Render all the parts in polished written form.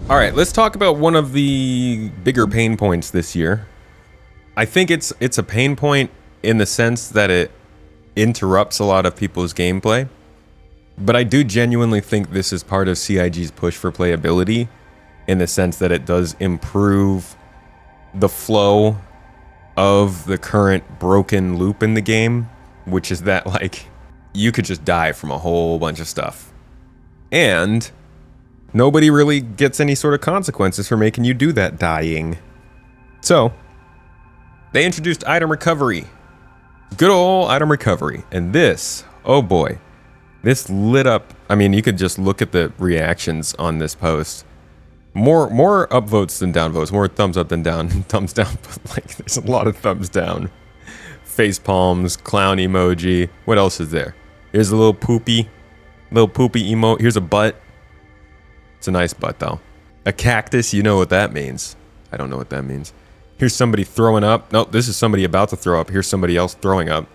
All right, let's talk about one of the bigger pain points this year. I think it's a pain point in the sense that it interrupts a lot of people's gameplay. But I do genuinely think this is part of CIG's push for playability in the sense that it does improve the flow of the current broken loop in the game, which is that, like, you could just die from a whole bunch of stuff. And nobody really gets any sort of consequences for making you do that dying. So, they introduced item recovery. Good old item recovery. And this, oh boy, this lit up. I mean, you could just look at the reactions on this post. More upvotes than downvotes. More thumbs up than down. Thumbs down, but like, there's a lot of thumbs down. Face palms, clown emoji. What else is there? Here's a little poopy emote. Here's a butt. It's a nice butt, though. A cactus, you know what that means. I don't know what that means. Here's somebody throwing up. Nope, this is somebody about to throw up. Here's somebody else throwing up.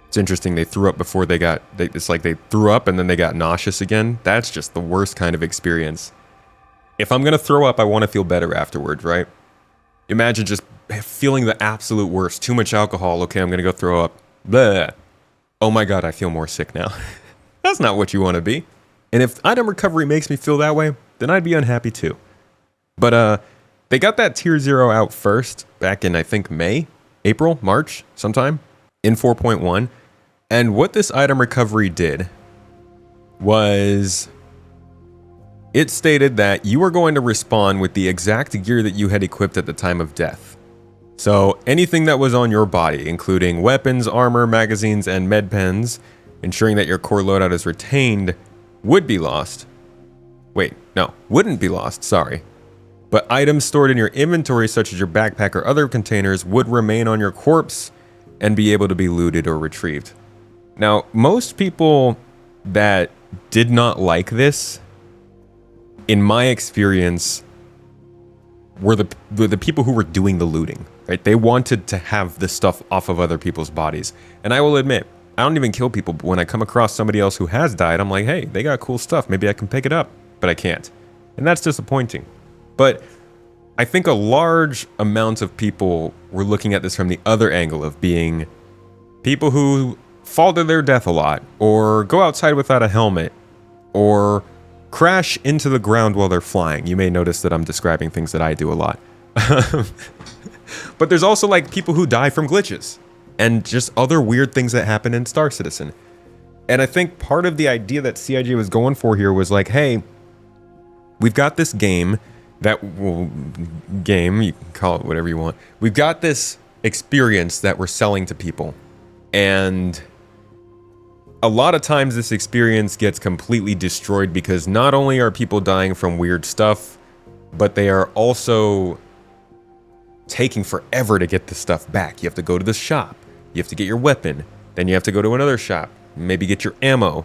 It's interesting, they threw up before it's like they threw up and then they got nauseous again. That's just the worst kind of experience. If I'm gonna throw up, I want to feel better afterwards, right? Imagine just feeling the absolute worst. Too much alcohol. Okay, I'm gonna go throw up. Bleh. Oh my god, I feel more sick now. That's not what you want to be. And if item recovery makes me feel that way, then I'd be unhappy too. But they got that tier 0 out first back in, I think, April, March, sometime in 4.1. And what this item recovery did was it stated that you are going to respawn with the exact gear that you had equipped at the time of death. So anything that was on your body, including weapons, armor, magazines, and med pens, ensuring that your core loadout is retained, would be lost. Wait, no, wouldn't be lost, sorry. But items stored in your inventory, such as your backpack or other containers, would remain on your corpse and be able to be looted or retrieved. Now, most people that did not like this, in my experience, were the people who were doing the looting, right? They wanted to have this stuff off of other people's bodies. And I will admit, I don't even kill people, but when I come across somebody else who has died, I'm like, hey, they got cool stuff. Maybe I can pick it up, but I can't. And that's disappointing. But I think a large amount of people were looking at this from the other angle of being people who fall to their death a lot, or go outside without a helmet, or crash into the ground while they're flying. You may notice that I'm describing things that I do a lot. But there's also like people who die from glitches and just other weird things that happen in Star Citizen. And I think part of the idea that CIG was going for here was like, hey, we've got this game that, well, game, you can call it whatever you want. We've got this experience that we're selling to people. And a lot of times this experience gets completely destroyed because not only are people dying from weird stuff, but they are also taking forever to get the stuff back. You have to go to the shop. You have to get your weapon. Then you have to go to another shop, maybe get your ammo.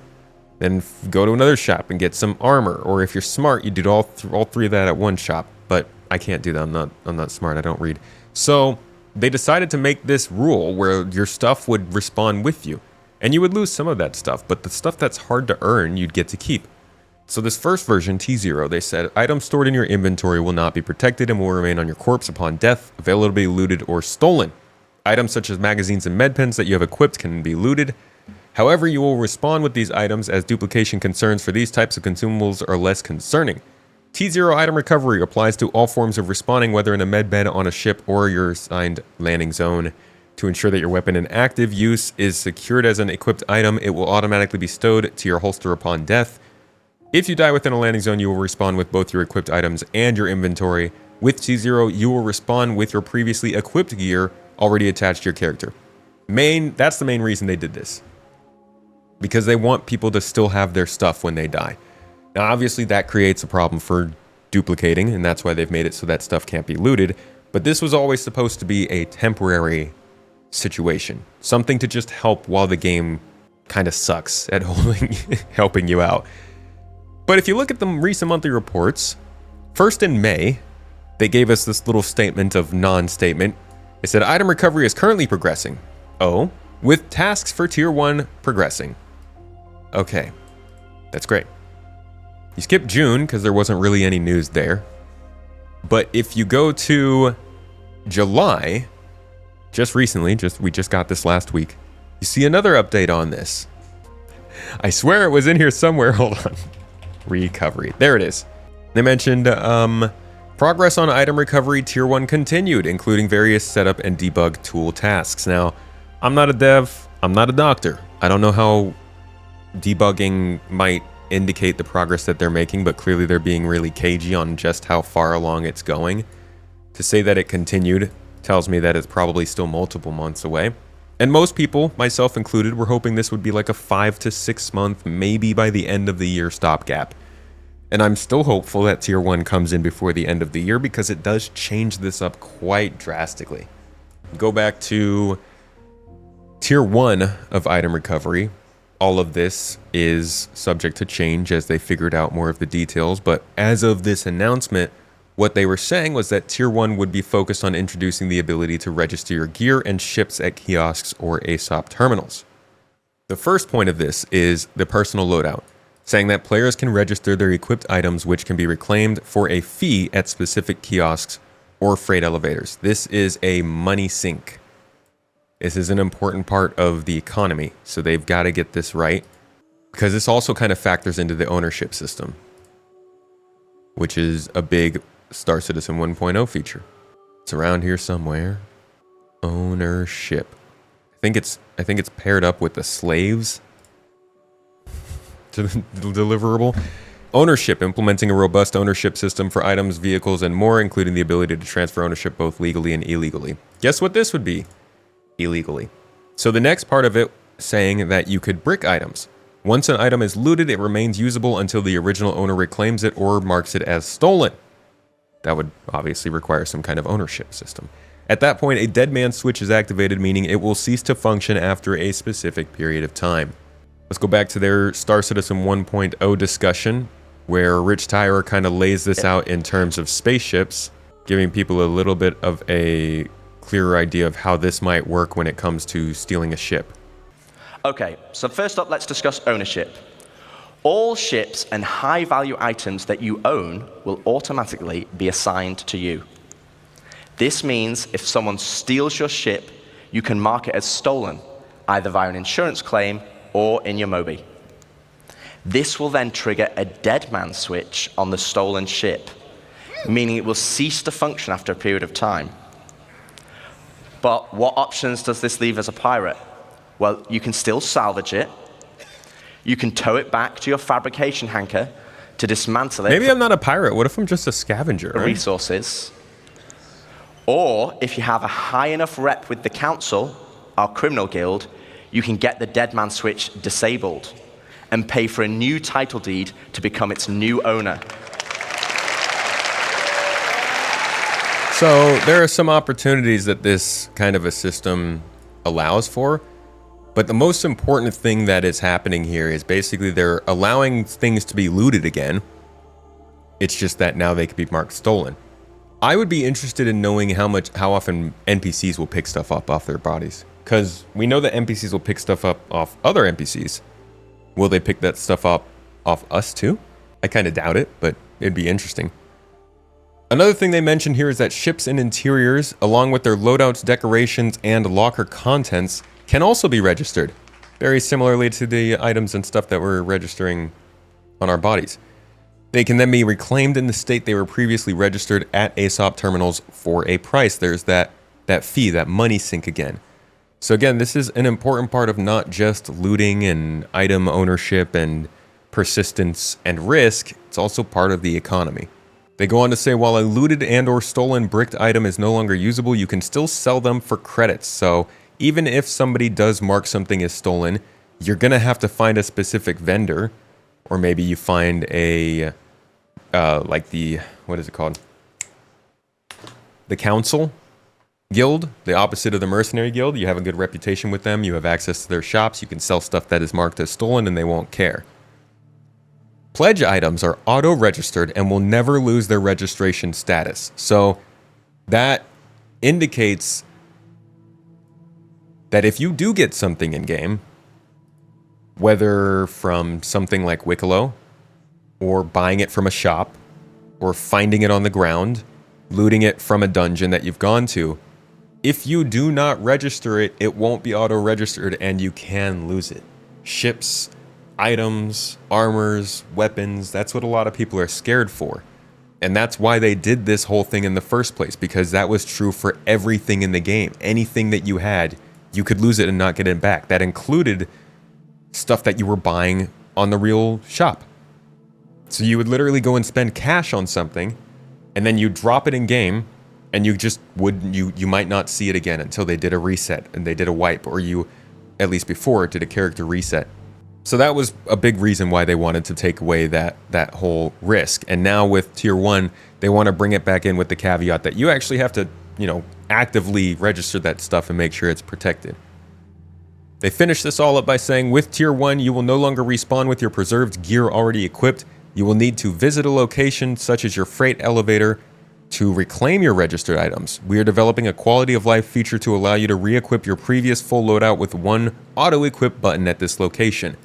Then go to another shop and get some armor. Or if you're smart, you do all three of that at one shop. But I can't do that. I'm not smart. I don't read. So they decided to make this rule where your stuff would respawn with you. And you would lose some of that stuff, but the stuff that's hard to earn, you'd get to keep. So this first version, T0, they said, items stored in your inventory will not be protected and will remain on your corpse upon death, available to be looted or stolen. Items such as magazines and med pens that you have equipped can be looted. However, you will respawn with these items as duplication concerns for these types of consumables are less concerning. T0 item recovery applies to all forms of respawning, whether in a med bed, on a ship, or your assigned landing zone. To ensure that your weapon in active use is secured as an equipped item, it will automatically be stowed to your holster upon death. If you die within a landing zone, you will respawn with both your equipped items and your inventory. With T0, you will respawn with your previously equipped gear already attached to your character. That's the main reason they did this. Because they want people to still have their stuff when they die. Now, obviously, that creates a problem for duplicating, and that's why they've made it so that stuff can't be looted. But this was always supposed to be a temporary situation. Something to just help while the game kind of sucks at helping you out. But if you look at the recent monthly reports, first in May, they gave us this little statement of non-statement. It said, item recovery is currently progressing. Oh, with tasks for tier 1 progressing. Okay, that's great. You skipped June because there wasn't really any news there. But if you go to July, just recently, we just got this last week, you see another update on this. I swear it was in here somewhere. Hold on. Recovery. There it is. They mentioned progress on item recovery tier 1 continued, including various setup and debug tool tasks. Now, I'm not a dev. I'm not a doctor. I don't know how debugging might indicate the progress that they're making, but clearly they're being really cagey on just how far along it's going. To say that it continued tells me that it's probably still multiple months away. And most people, myself included, were hoping this would be like a 5 to 6 month, maybe by the end of the year stopgap. And I'm still hopeful that tier 1 comes in before the end of the year because it does change this up quite drastically. Go back to tier 1 of item recovery. All of this is subject to change as they figured out more of the details, but as of this announcement, what they were saying was that tier 1 would be focused on introducing the ability to register your gear and ships at kiosks or ASOP terminals. The first point of this is the personal loadout, saying that players can register their equipped items which can be reclaimed for a fee at specific kiosks or freight elevators. This is a money sink. This is an important part of the economy, so they've got to get this right, because this also kind of factors into the ownership system, which is a big Star Citizen 1.0 feature. It's around here somewhere. Ownership. I think it's paired up with the slaves to the deliverable. Ownership, implementing a robust ownership system for items, vehicles, and more, including the ability to transfer ownership both legally and illegally. Guess what this would be? Illegally. So the next part of it saying that you could brick items. Once an item is looted, it remains usable until the original owner reclaims it or marks it as stolen. That would obviously require some kind of ownership system. At that point, a dead man switch is activated, meaning it will cease to function after a specific period of time. Let's go back to their Star Citizen 1.0 discussion, where Rich Tyler kind of lays this out in terms of spaceships, giving people a little bit of a clearer idea of how this might work when it comes to stealing a ship. Okay, so first up, let's discuss ownership. All ships and high-value items that you own will automatically be assigned to you. This means if someone steals your ship, you can mark it as stolen, either via an insurance claim or in your Mobi. This will then trigger a dead man switch on the stolen ship, meaning it will cease to function after a period of time. But what options does this leave as a pirate? Well, you can still salvage it. You can tow it back to your fabrication hangar to dismantle it. Maybe I'm not a pirate. What if I'm just a scavenger? Right? Resources. Or if you have a high enough rep with the council, our criminal guild, you can get the dead man switch disabled and pay for a new title deed to become its new owner. So there are some opportunities that this kind of a system allows for, but the most important thing that is happening here is basically they're allowing things to be looted again. It's just that now they could be marked stolen. I would be interested in knowing how often NPCs will pick stuff up off their bodies, because we know that NPCs will pick stuff up off other NPCs. Will they pick that stuff up off us too? I kind of doubt it, but it'd be interesting. Another thing they mentioned here is that ships and interiors, along with their loadouts, decorations, and locker contents, can also be registered, very similarly to the items and stuff that we're registering on our bodies. They can then be reclaimed in the state they were previously registered at ASOP terminals for a price. There's that fee, that money sink again. So again, this is an important part of not just looting and item ownership and persistence and risk, it's also part of the economy. They go on to say, while a looted and or stolen bricked item is no longer usable, you can still sell them for credits. So even if somebody does mark something as stolen, you're going to have to find a specific vendor, or maybe you find a, like the, what is it called? The council guild, the opposite of the mercenary guild. You have a good reputation with them. You have access to their shops. You can sell stuff that is marked as stolen and they won't care. Pledge items are auto-registered and will never lose their registration status. So that indicates that if you do get something in-game, whether from something like Wicklow, or buying it from a shop, or finding it on the ground, looting it from a dungeon that you've gone to. If you do not register it, it won't be auto-registered and you can lose it. Ships, items, armors, weapons, that's what a lot of people are scared for. And that's why they did this whole thing in the first place, because that was true for everything in the game. Anything that you had, you could lose it and not get it back. That included stuff that you were buying on the real shop. So you would literally go and spend cash on something, and then you drop it in game, and you just you might not see it again until they did a reset and they did a wipe, or you, at least before, did a character reset. So that was a big reason why they wanted to take away that whole risk. And now with Tier 1, they want to bring it back in with the caveat that you actually have to, actively register that stuff and make sure it's protected. They finish this all up by saying, with Tier 1, you will no longer respawn with your preserved gear already equipped. You will need to visit a location such as your freight elevator to reclaim your registered items. We are developing a quality of life feature to allow you to re-equip your previous full loadout with one auto-equip button at this location.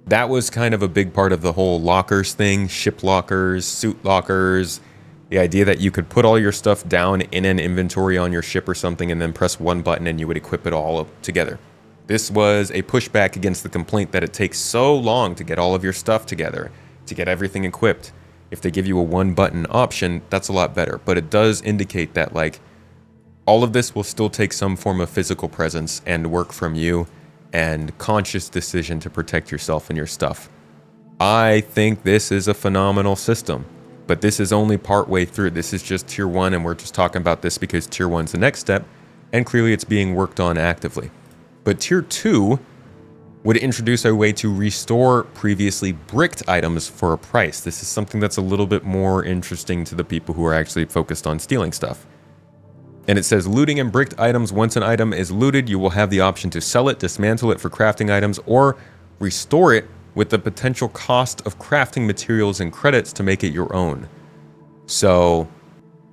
That was kind of a big part of the whole lockers thing, ship lockers, suit lockers, the idea that you could put all your stuff down in an inventory on your ship or something and then press one button and you would equip it all together. This was a pushback against the complaint that it takes so long to get all of your stuff together, to get everything equipped. If they give you a one button option, that's a lot better, but it does indicate that all of this will still take some form of physical presence and work from you and conscious decision to protect yourself and your stuff. I think this is a phenomenal system, but this is only part way through. This is just Tier 1, and we're just talking about this because Tier 1's the next step, and clearly it's being worked on actively. But Tier 2 would introduce a way to restore previously bricked items for a price. This is something that's a little bit more interesting to the people who are actually focused on stealing stuff. And it says, looting and bricked items. Once an item is looted, you will have the option to sell it, dismantle it for crafting items, or restore it with the potential cost of crafting materials and credits to make it your own. So,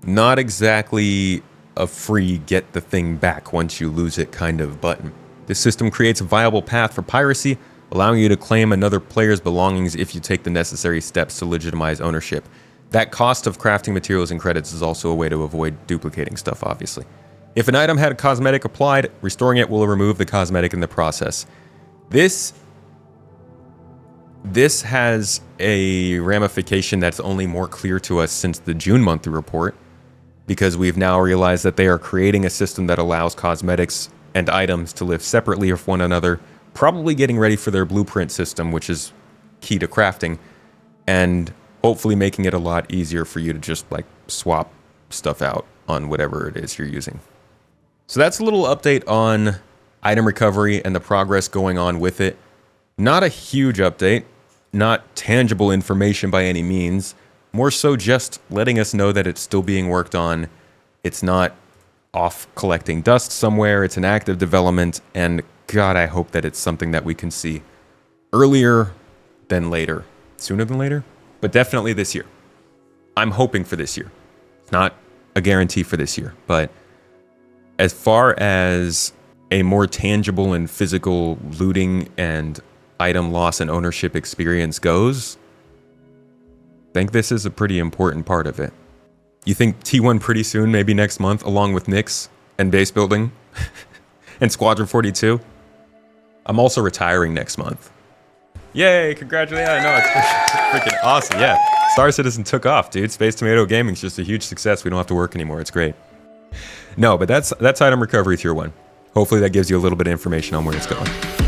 not exactly a free get the thing back once you lose it kind of button. This system creates a viable path for piracy, allowing you to claim another player's belongings if you take the necessary steps to legitimize ownership. That cost of crafting materials and credits is also a way to avoid duplicating stuff, obviously. If an item had a cosmetic applied, restoring it will remove the cosmetic in the process. This has a ramification that's only more clear to us since the June monthly report, because we've now realized that they are creating a system that allows cosmetics and items to live separately of one another, probably getting ready for their blueprint system, which is key to crafting, and hopefully making it a lot easier for you to just swap stuff out on whatever it is you're using. So that's a little update on item recovery and the progress going on with it. Not a huge update, not tangible information by any means, more so just letting us know that it's still being worked on. It's not off collecting dust somewhere, it's an active development, and God, I hope that it's something that we can see earlier than later. Sooner than later? But definitely this year. I'm hoping for this year. It's not a guarantee for this year, but as far as a more tangible and physical looting and item loss and ownership experience goes, I think this is a pretty important part of it. You think T1 pretty soon, maybe next month, along with Nyx and base building and Squadron 42? I'm also retiring next month. Yay, congratulations. Yeah, no, it's freaking awesome. Yeah, Star Citizen took off, dude. Space Tomato Gaming's just a huge success. We don't have to work anymore. It's great. No, but that's item recovery Tier 1. Hopefully that gives you a little bit of information on where it's going.